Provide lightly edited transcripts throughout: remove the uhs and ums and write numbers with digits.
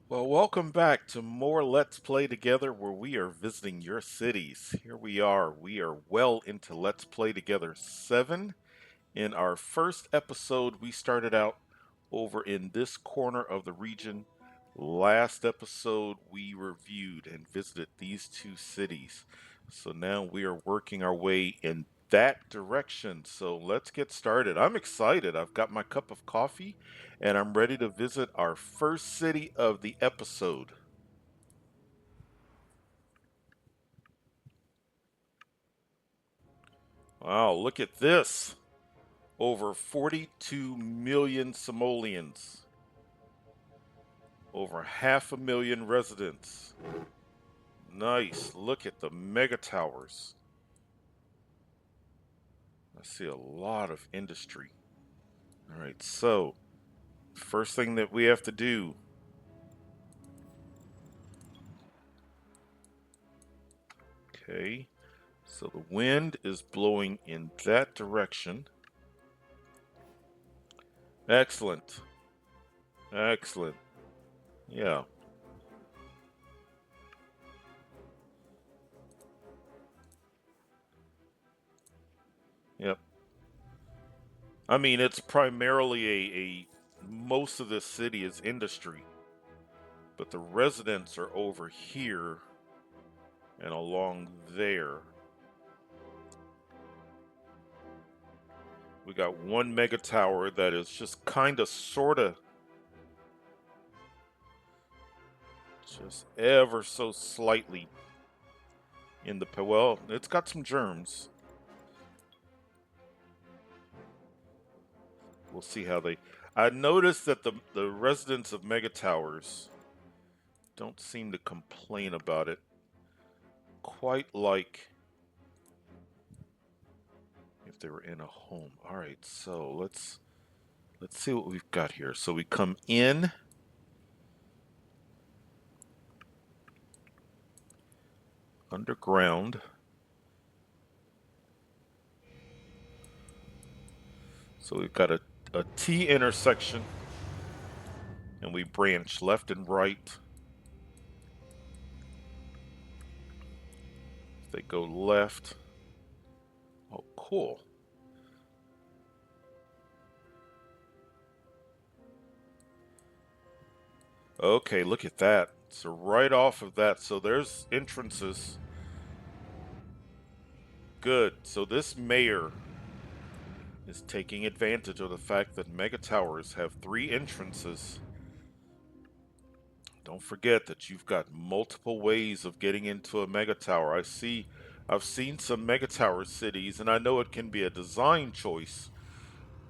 Well, welcome back to more Let's Play Together where we are visiting your cities. Here we are. We are well into Let's Play Together 7. In our first episode, we started out over in this corner of the region. Last episode, we reviewed and visited these two cities. So now we are working our way in that direction. So let's get started. I'm excited. I've got my cup of coffee and I'm ready to visit our first city of the episode. Wow, look at this. Over 42 million simoleons. Over 500,000 residents. Nice. Look at the mega towers. I see a lot of industry. All right, so first thing that we have to do. Okay, so the wind is blowing in that direction. Excellent. Excellent. Yeah. Yep. I mean, it's primarily a most of this city is industry, but the residents are over here and along there. We got one mega tower that is just kind of, sort of, just ever so slightly in the. Well, it's got some germs. We'll see how they. I noticed that the residents of mega towers don't seem to complain about it quite like if they were in a home. All right, so let's see what we've got here. So we come in. Underground. So we've got a T intersection and we branch left and right. If they go left. Oh, cool. Okay, look at that. So right off of that, so there's entrances. Good. So this mayor is taking advantage of the fact that mega towers have 3 entrances. Don't forget that you've got multiple ways of getting into a mega tower. I've seen some mega tower cities, and I know it can be a design choice,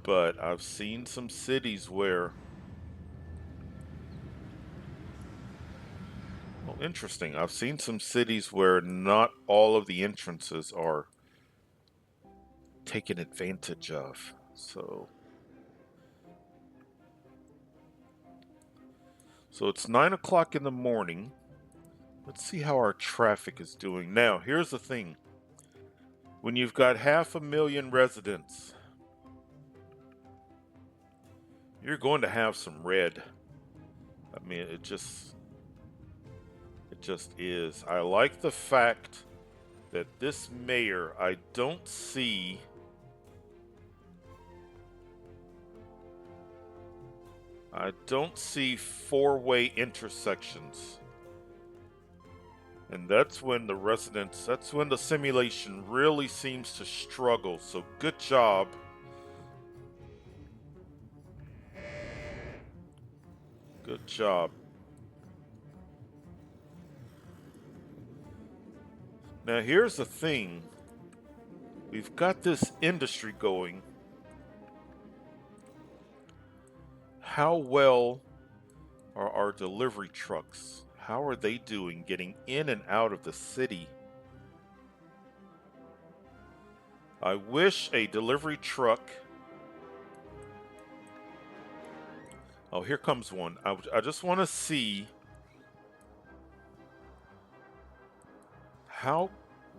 but I've seen some cities where, well, interesting. I've seen some cities where not all of the entrances are taken advantage of. So it's 9 o'clock in the morning. Let's see how our traffic is doing. Now, here's the thing. When you've got 500,000 residents, you're going to have some red. I mean, it just is. I like the fact that this mayor, I don't see four-way intersections. And that's when that's when the simulation really seems to struggle. So good job. Good job. Now here's the thing. We've got this industry going. How well are our delivery trucks? How are they doing getting in and out of the city? I wish a delivery truck. Oh, here comes one. I just want to see how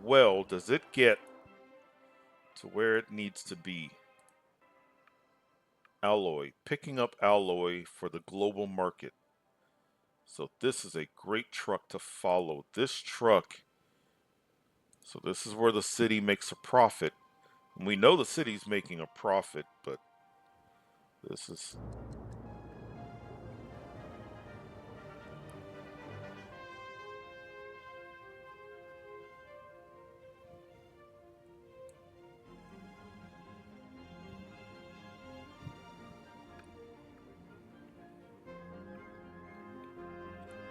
well does it get to where it needs to be. Alloy, picking up alloy for the global market. So this is a great truck to follow. This truck, so this is where the city makes a profit. And we know the city's making a profit, but this is,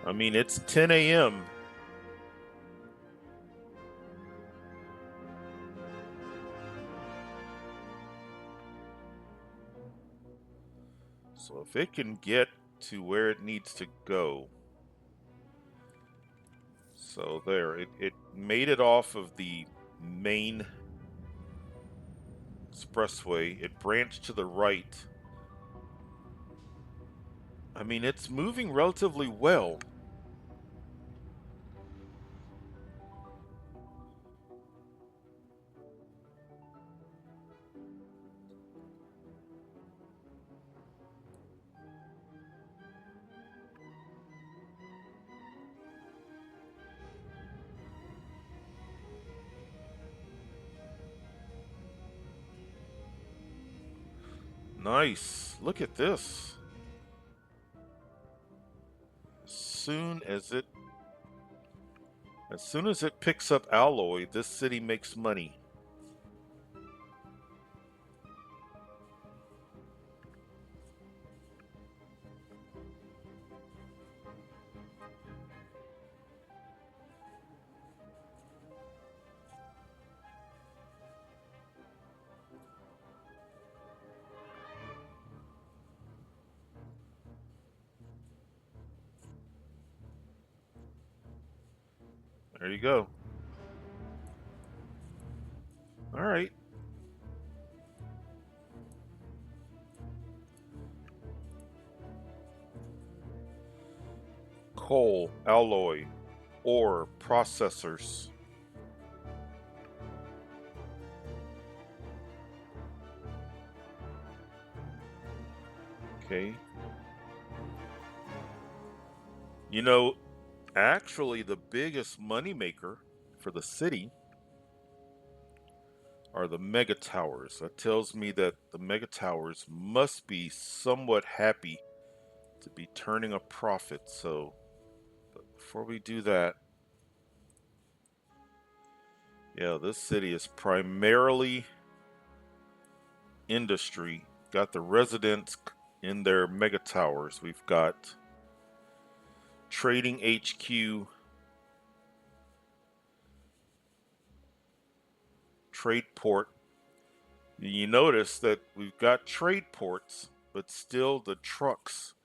I mean, it's 10 a.m. So if it can get to where it needs to go, so there, it made it off of the main expressway. It branched to the right. I mean, it's moving relatively well. Nice. Look at this. Soon as it as soon as it picks up alloy, this city makes money. There you go. All right. Coal, alloy, ore, processors. Okay. You know, actually the biggest moneymaker for the city are the mega towers. That tells me that the mega towers must be somewhat happy to be turning a profit. So, but before we do that, yeah, this city is primarily industry. Got the residents in their mega towers. We've got trading HQ, trade port. You notice that we've got trade ports, but still the trucks.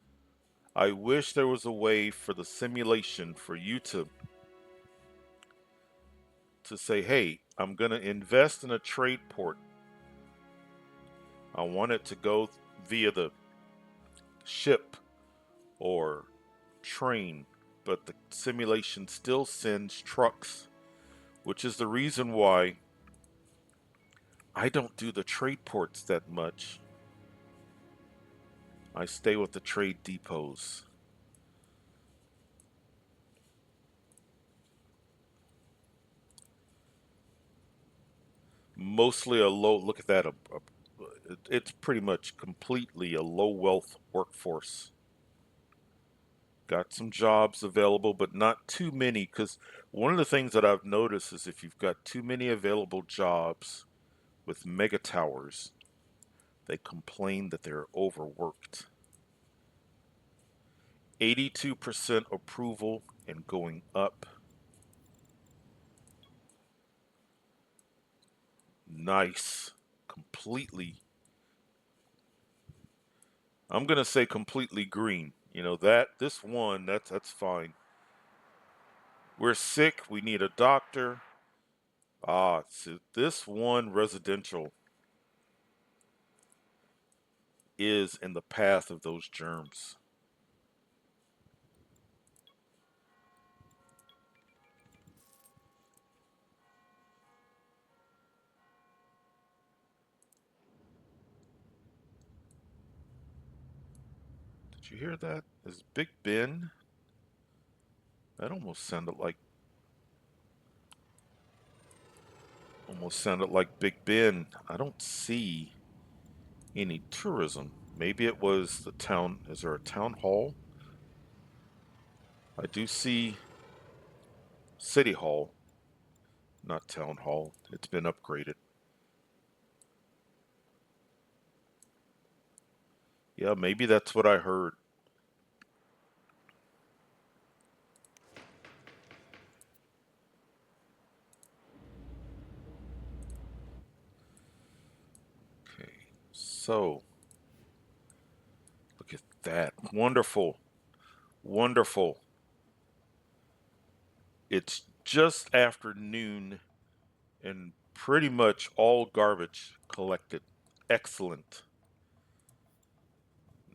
I wish there was a way for the simulation for you to say, hey, I'm going to invest in a trade port. I want it to go via the ship or train, but the simulation still sends trucks, which is the reason why I don't do the trade ports that much. I stay with the trade depots. Mostly a low, look at that, it's pretty much completely a low wealth workforce. Got some jobs available, but not too many. Because one of the things that I've noticed is if you've got too many available jobs with mega towers, they complain that they're overworked. 82% approval and going up. Nice. Completely. I'm gonna say completely green. You know that this one that's fine. We're sick. We need a doctor. So this one residential is in the path of those germs. Did you hear that? Is Big Ben? That almost sounded like Big Ben. I don't see any tourism. Maybe it was the town. Is there a town hall? I do see City Hall, not Town Hall. It's been upgraded. Yeah, maybe that's what I heard. Okay, so look at that. Wonderful, wonderful. It's just after noon and pretty much all garbage collected. Excellent.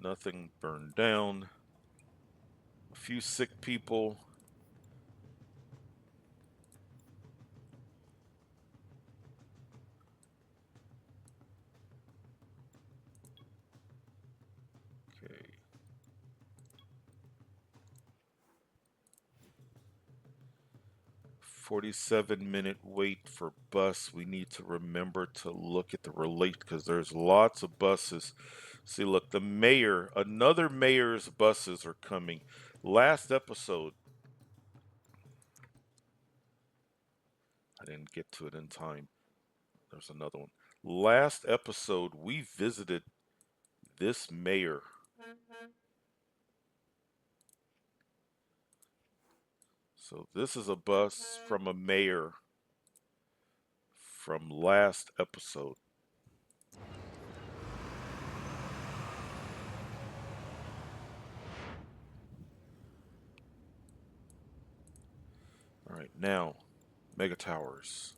Nothing burned down. A few sick people. Okay. 47-minute wait for bus. We need to remember to look at the relate because there's lots of buses. See, look, another mayor's buses are coming. Last episode, I didn't get to it in time. There's another one. Last episode, we visited this mayor. So this is a bus from a mayor from last episode. All right, now, Mega Towers.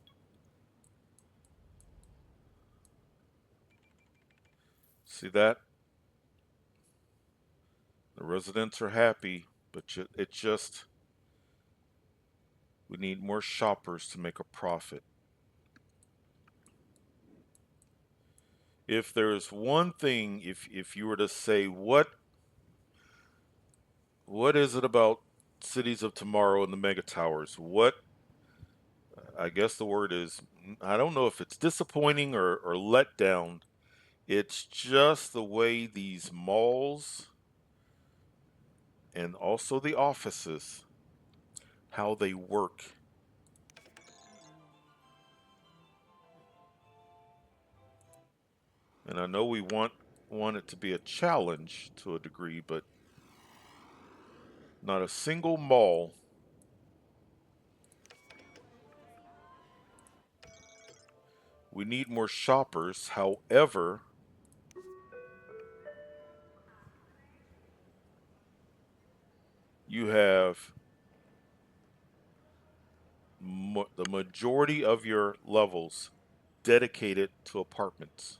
See that? The residents are happy, but it's just we need more shoppers to make a profit. If there's one thing, if you were to say what is it about cities of tomorrow and the mega towers? What I guess the word is I don't know if it's disappointing or let down. It's just the way these malls and also the offices, how they work. And I know we want it to be a challenge to a degree, but not a single mall. We need more shoppers. However, you have the majority of your levels dedicated to apartments,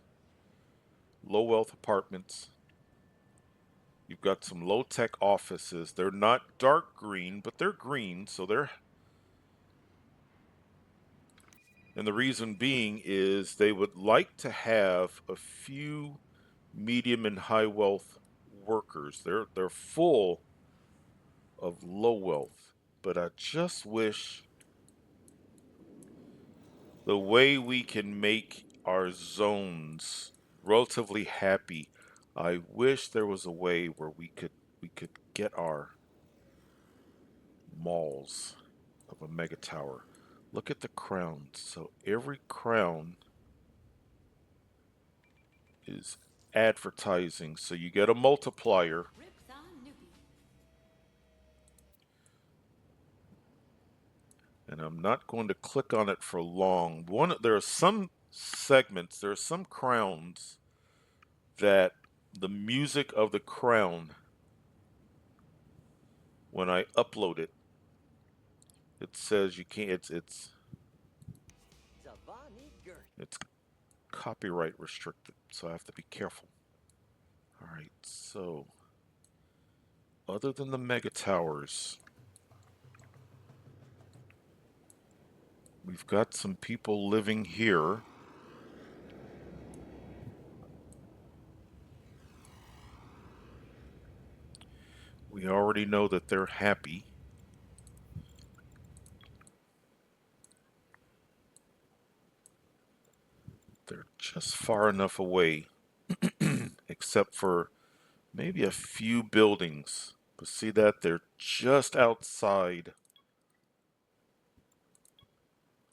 low wealth apartments. You've got some low tech offices. They're not dark green, but they're green, so they're. And the reason being is they would like to have a few medium and high wealth workers. They're full of low wealth, but I just wish the way we can make our zones relatively happy. I wish there was a way where we could get our malls of a mega tower. Look at the crowns. So every crown is advertising. So you get a multiplier. And I'm not going to click on it for long. There are some segments, there are some crowns that the music of the crown, when I upload it, it says you can't. It's copyright restricted, so I have to be careful. All right, so other than the mega towers, we've got some people living here. We already know that they're happy. They're just far enough away, except for maybe a few buildings. But see that? They're just outside.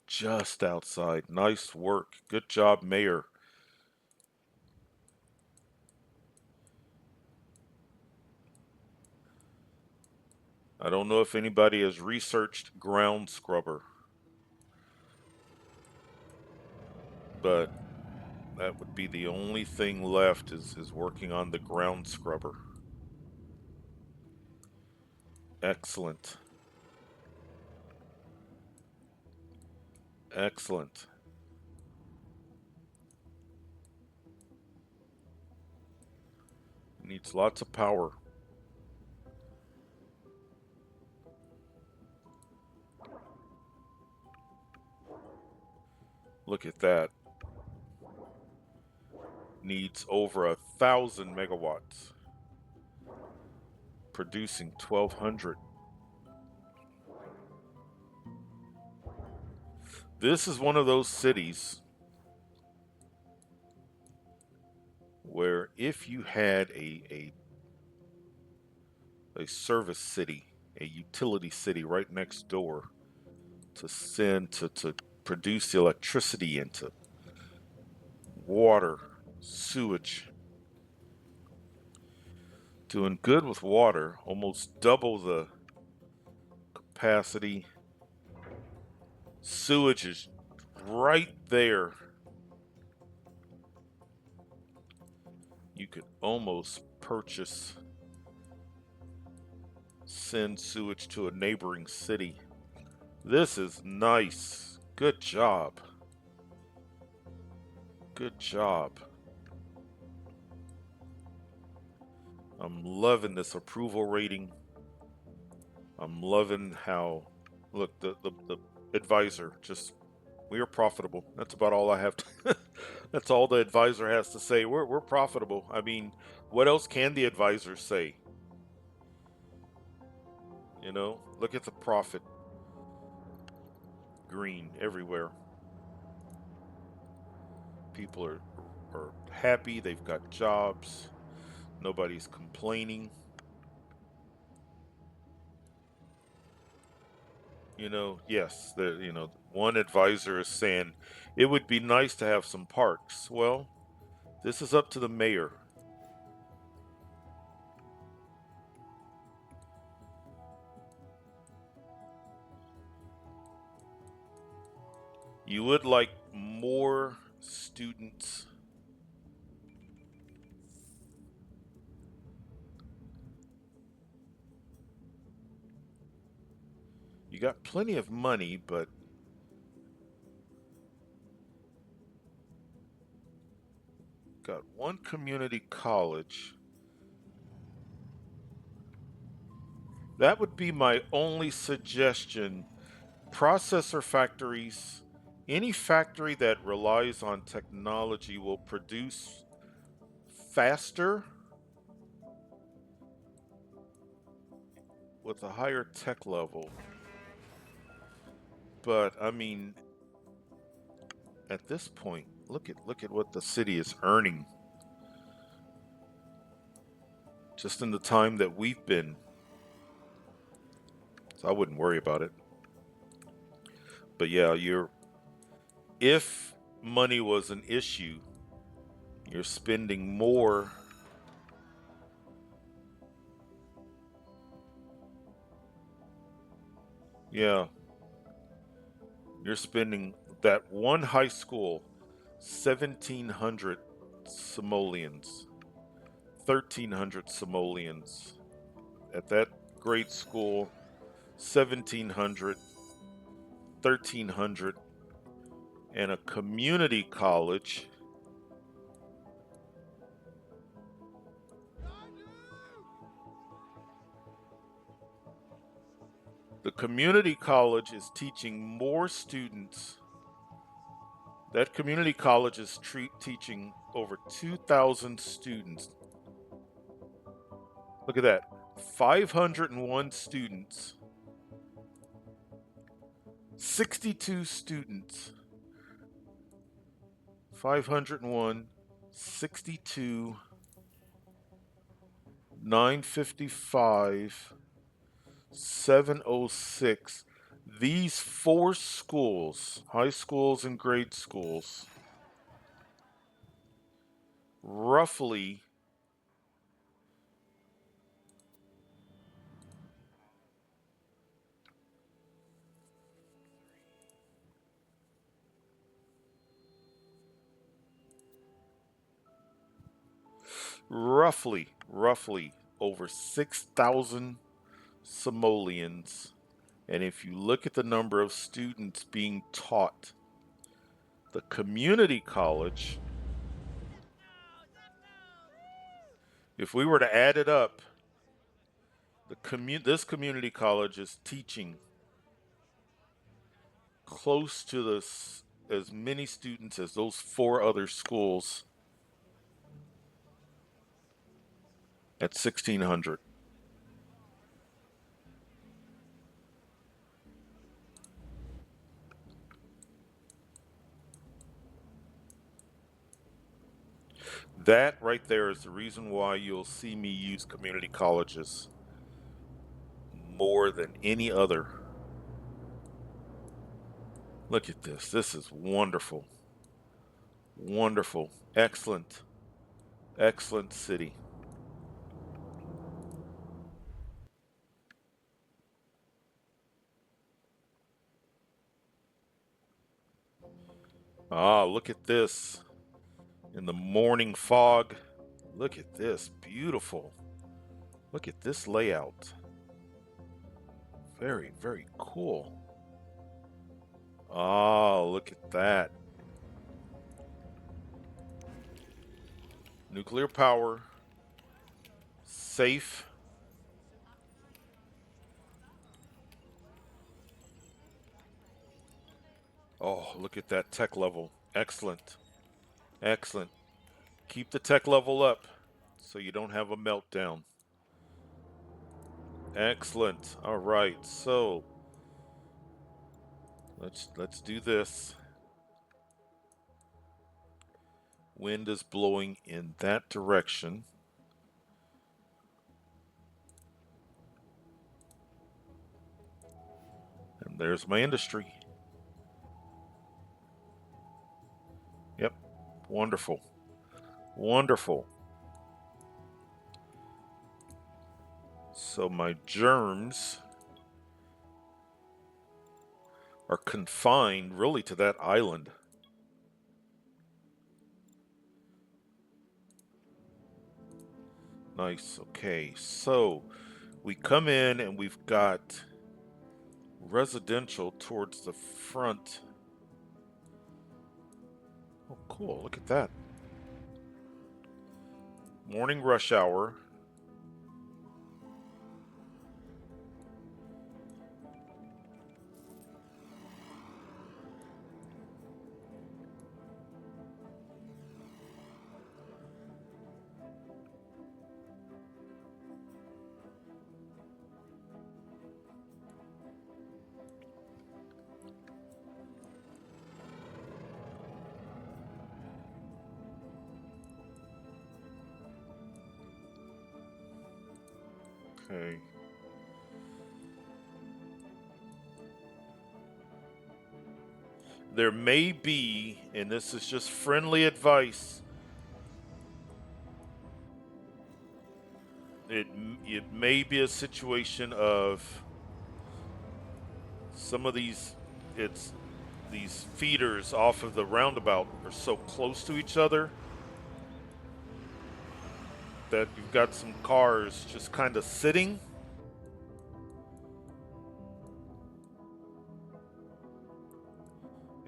Just outside. Nice work. Good job, Mayor. I don't know if anybody has researched ground scrubber, but that would be the only thing left is working on the ground scrubber. Excellent. Excellent. Needs lots of power. Look at that. Needs over 1,000 megawatts. Producing 1,200. This is one of those cities where if you had a service city, a utility city right next door to send to produce the electricity into water, sewage, doing good with water, almost double the capacity. Sewage is right there. You could almost send sewage to a neighboring city. This is nice. Good job. Good job. I'm loving this approval rating. I'm loving how, look, the advisor just, we are profitable. That's about all I have to, that's all the advisor has to say. We're profitable. I mean, what else can the advisor say? You know, look at the profit. Green everywhere. People are happy. They've got jobs. Nobody's complaining. Yes, one advisor is saying it would be nice to have some parks. Well, this is up to the mayor. You would like more students. You got plenty of money, but got one community college. That would be my only suggestion. Processor factories, any factory that relies on technology will produce faster with a higher tech level. But I mean, at this point, look at what the city is earning just in the time that we've been. So I wouldn't worry about it. But yeah, if money was an issue, you're spending more. Yeah, you're spending that one high school, 1,700 simoleons, 1,300 simoleons. At that grade school, 1,700, 1,300, and a community college. The community college is teaching more students. That community college is teaching over 2,000 students. Look at that. 501 students, 62 students, 501, 62, 955, 706. These four schools, high schools and grade schools, roughly roughly over 6,000 simoleons. And if you look at the number of students being taught, the community college, if we were to add it up, this community college is teaching close to this as many students as those four other schools at 1,600. That right there is the reason why you'll see me use community colleges more than any other. Look at this. This is wonderful. Wonderful. Excellent. Excellent city. Ah, look at this. In the morning fog. Look at this. Beautiful. Look at this layout. Very, very cool. Ah, look at that. Nuclear power. Safe. Oh, look at that tech level. Excellent. Excellent. Keep the tech level up so you don't have a meltdown. Excellent. All right. So, let's do this. Wind is blowing in that direction. And there's my industry. Yep. Wonderful. Wonderful. So my germs are confined really to that island. Nice. Okay. So we come in and we've got residential towards the front. Oh, cool. Look at that. Morning rush hour. Okay. There may be, and this is just friendly advice, it it may be a situation of some of it's these feeders off of the roundabout are so close to each other that you've got some cars just kind of sitting.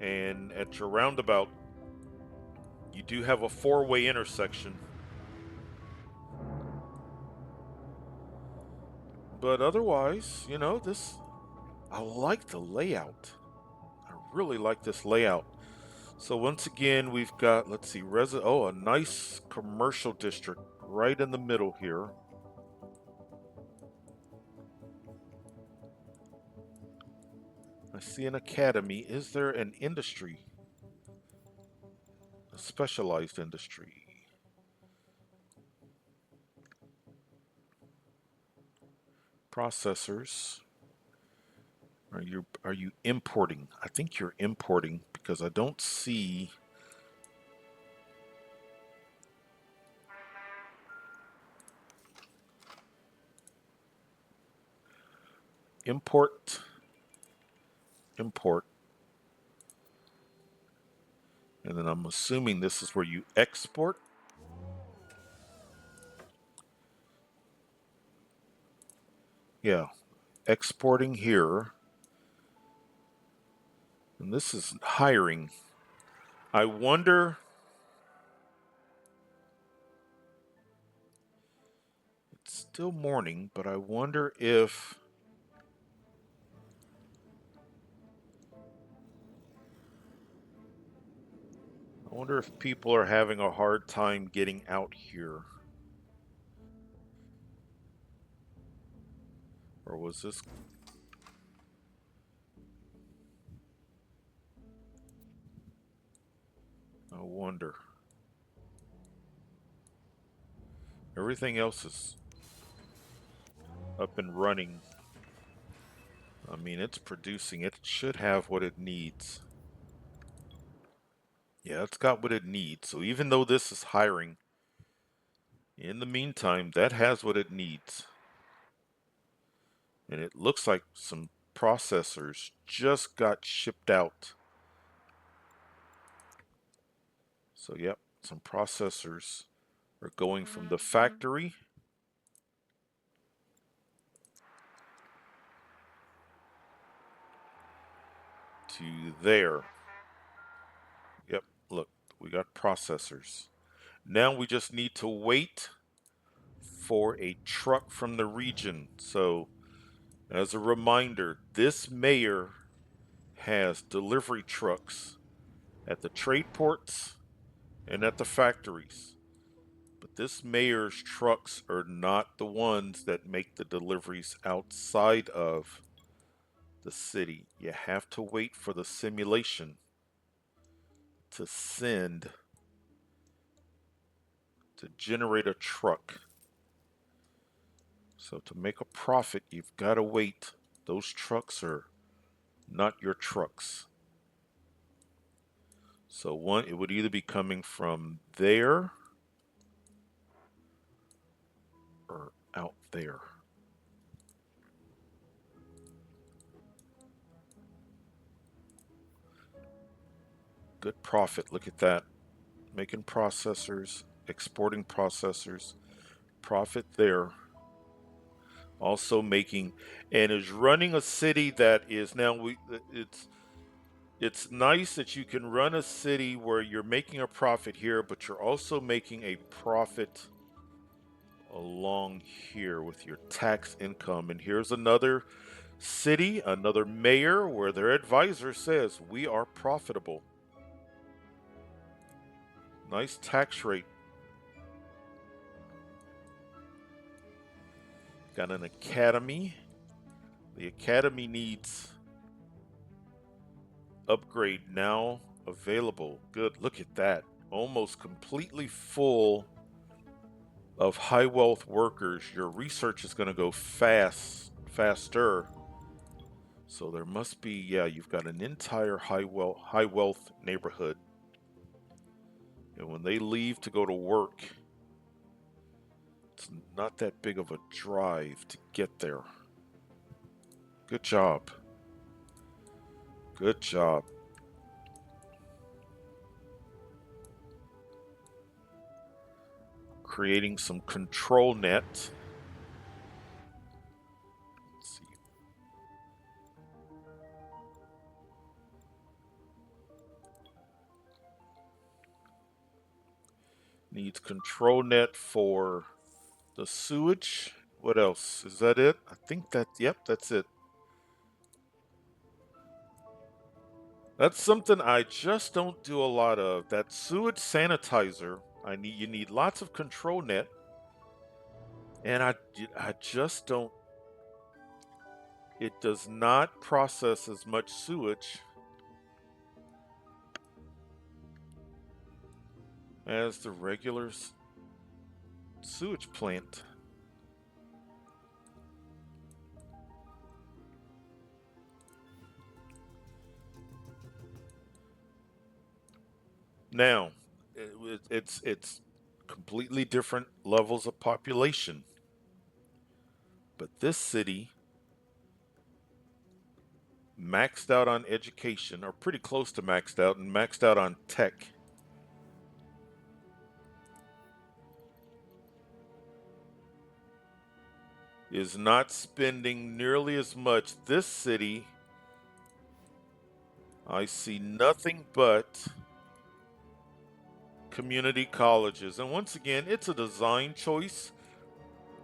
And at your roundabout, you do have a four-way intersection. But otherwise, I like the layout. I really like this layout. So once again, we've got, let's see, a nice commercial district right in the middle here. I see an academy. Is there an industry? A specialized industry. Processors. Are you importing? I think you're importing because I don't see import, import, and then I'm assuming this is where you export. Yeah, exporting here. And this is hiring. I wonder, it's still morning, but I wonder if people are having a hard time getting out here. Or was this? I wonder. Everything else is up and running. I mean, it's producing. It should have what it needs. Yeah, it's got what it needs. So even though this is hiring, in the meantime, that has what it needs. And it looks like some processors just got shipped out. So, yep, some processors are going from the factory to there. Yep, look, we got processors. Now we just need to wait for a truck from the region. So, as a reminder, this mayor has delivery trucks at the trade ports and at the factories. But this mayor's trucks are not the ones that make the deliveries outside of the city. You have to wait for the simulation to send, to generate a truck. So to make a profit, you've got to wait. Those trucks are not your trucks. So one, it would either be coming from there or out there. Good profit. Look at that. Making processors, exporting processors, profit there. Also making, and is running a city that is now it's nice that you can run a city where you're making a profit here, but you're also making a profit along here with your tax income. And here's another city, another mayor where their advisor says we are profitable. Nice tax rate. Got an academy. The academy needs upgrade now available. Good. Look at that. Almost completely full of high wealth workers. Your research is going to go faster. So there must be, yeah, you've got an entire high wealth neighborhood. And when they leave to go to work, it's not that big of a drive to get there. Good job. Good job. Creating some control net. Let's see. Needs control net for the sewage. What else? Is that it? I think that, yep, that's it. That's something I just don't do a lot of. That sewage sanitizer, you need lots of control net, and I just don't. It does not process as much sewage as the regular sewage plant. Now, it's completely different levels of population, but this city maxed out on education, or pretty close to maxed out, and maxed out on tech. Is not spending nearly as much. This city, I see nothing but community colleges. And once again, it's a design choice.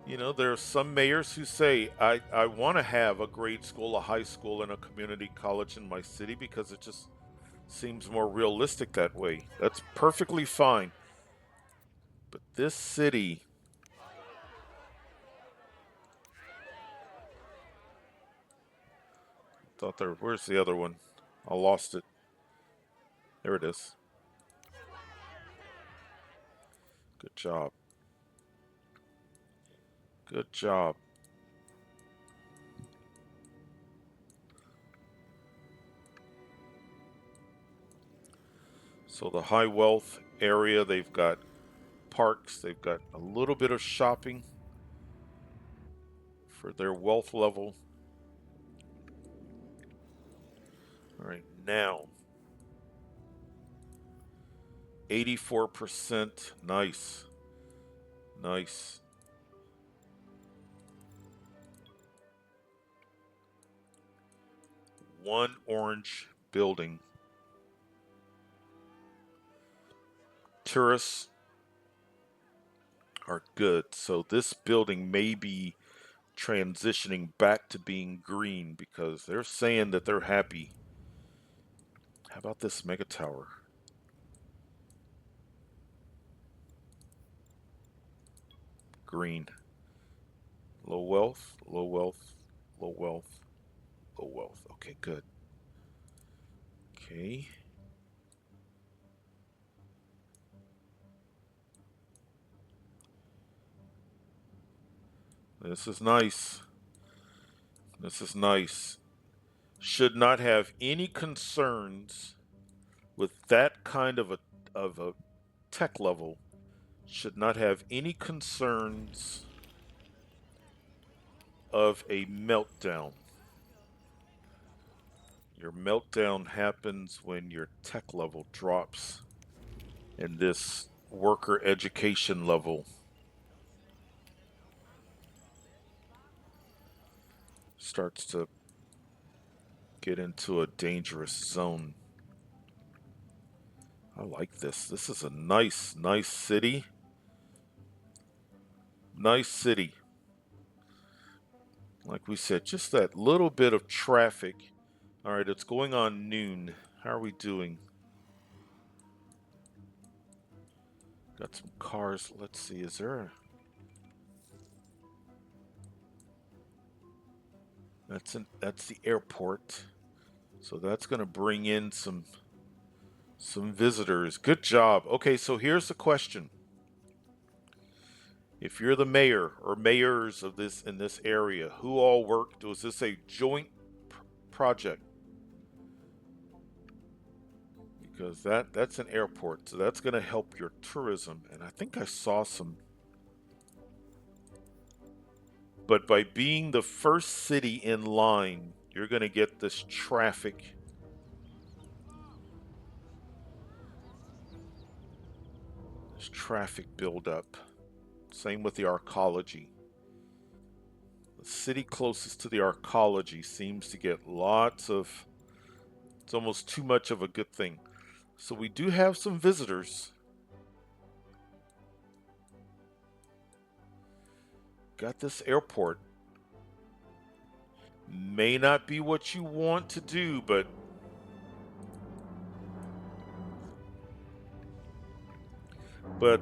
You know, there are some mayors who say, I want to have a grade school, a high school, and a community college in my city because it just seems more realistic that way. That's perfectly fine. But this city, thought there, where's the other one? I lost it. There it is. Good job. Good job. So the high wealth area, they've got parks, they've got a little bit of shopping for their wealth level. All right, now 84%. Nice. Nice. One orange building. Tourists are good. So this building may be transitioning back to being green because they're saying that they're happy. How about this mega tower? Green. Low wealth, low wealth, low wealth, low wealth. Okay, good. Okay. This is nice. This is nice. Should not have any concerns with that kind of a tech level. Should not have any concerns of a meltdown. Your meltdown happens when your tech level drops and this worker education level starts to get into a dangerous zone. I like this. This is a nice, nice city. Nice city. Like we said, just that little bit of traffic. All right, it's going on noon. How are we doing? Got some cars. Let's see. Is there a... That's the airport. So that's going to bring in some visitors. Good job. Okay, so here's the question. If you're the mayor or mayors of this in this area, who all worked? Was this a joint project? Because that's an airport, so that's going to help your tourism. And I think I saw some. But by being the first city in line, you're going to get this traffic. This traffic buildup. Same with the arcology. The city closest to the arcology seems to get lots of. It's almost too much of a good thing. So we do have some visitors. Got this airport. May not be what you want to do, but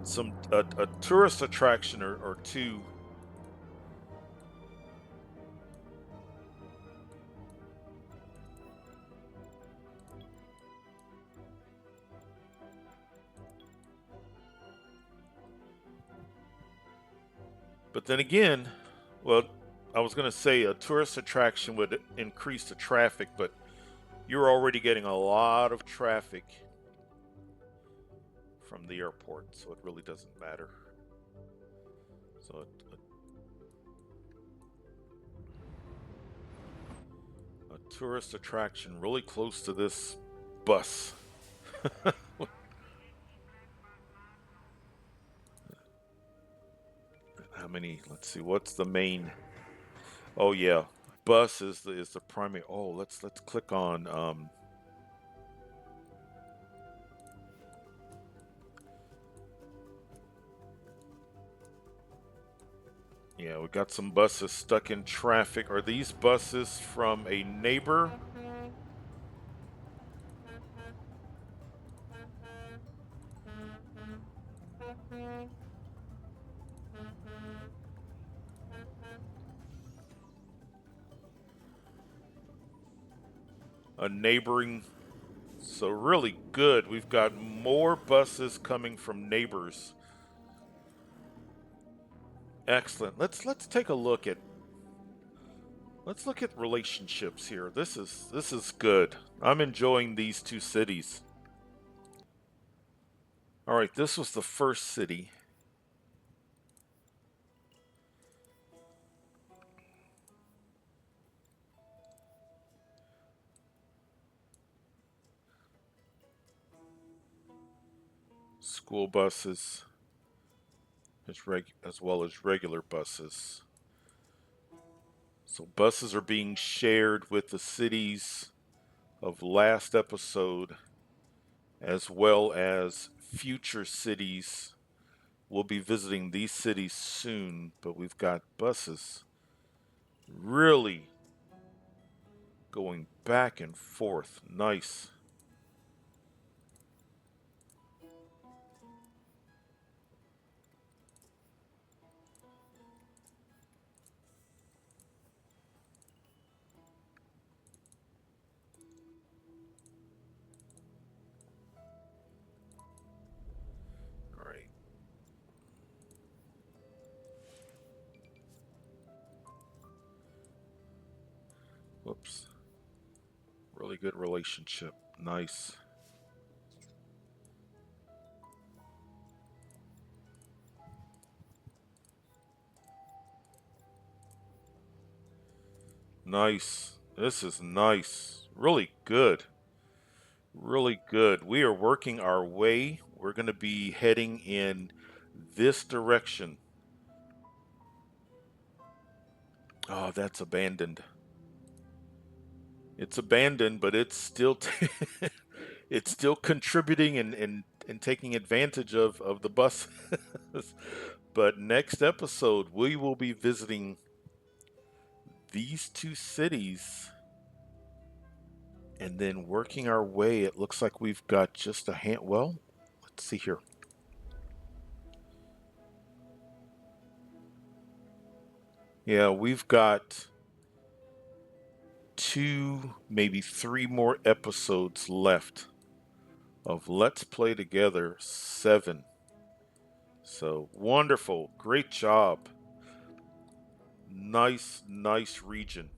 some a tourist attraction or two. But then again, well, I was going to say a tourist attraction would increase the traffic, but you're already getting a lot of traffic from the airport, so it really doesn't matter. So a tourist attraction really close to this bus. How many? Let's see. What's the main? Oh yeah, bus is the primary. Oh, let's click on. Yeah, we got some buses stuck in traffic. Are these buses from a neighbor? A neighboring. So really good. We've got more buses coming from neighbors. Excellent. Let's take a look at let's look at relationships here. This is good. I'm enjoying these two cities. All right, this was the first city. School buses as well as regular buses. So buses are being shared with the cities of last episode as well as future cities. We'll be visiting these cities soon, but we've got buses really going back and forth. Nice. All right. Whoops. Really good relationship. Nice. Nice. This is nice. Really good. Really good. We are working our way. We're going to be heading in this direction. Oh, that's abandoned. It's abandoned, but it's still it's still contributing and taking advantage of the bus. But next episode, we will be visiting these two cities and then working our way. It looks like we've got just a hand. Well, let's see here. Yeah, we've got two, maybe three more episodes left of Let's Play Together 7. So wonderful. Great job. Nice region.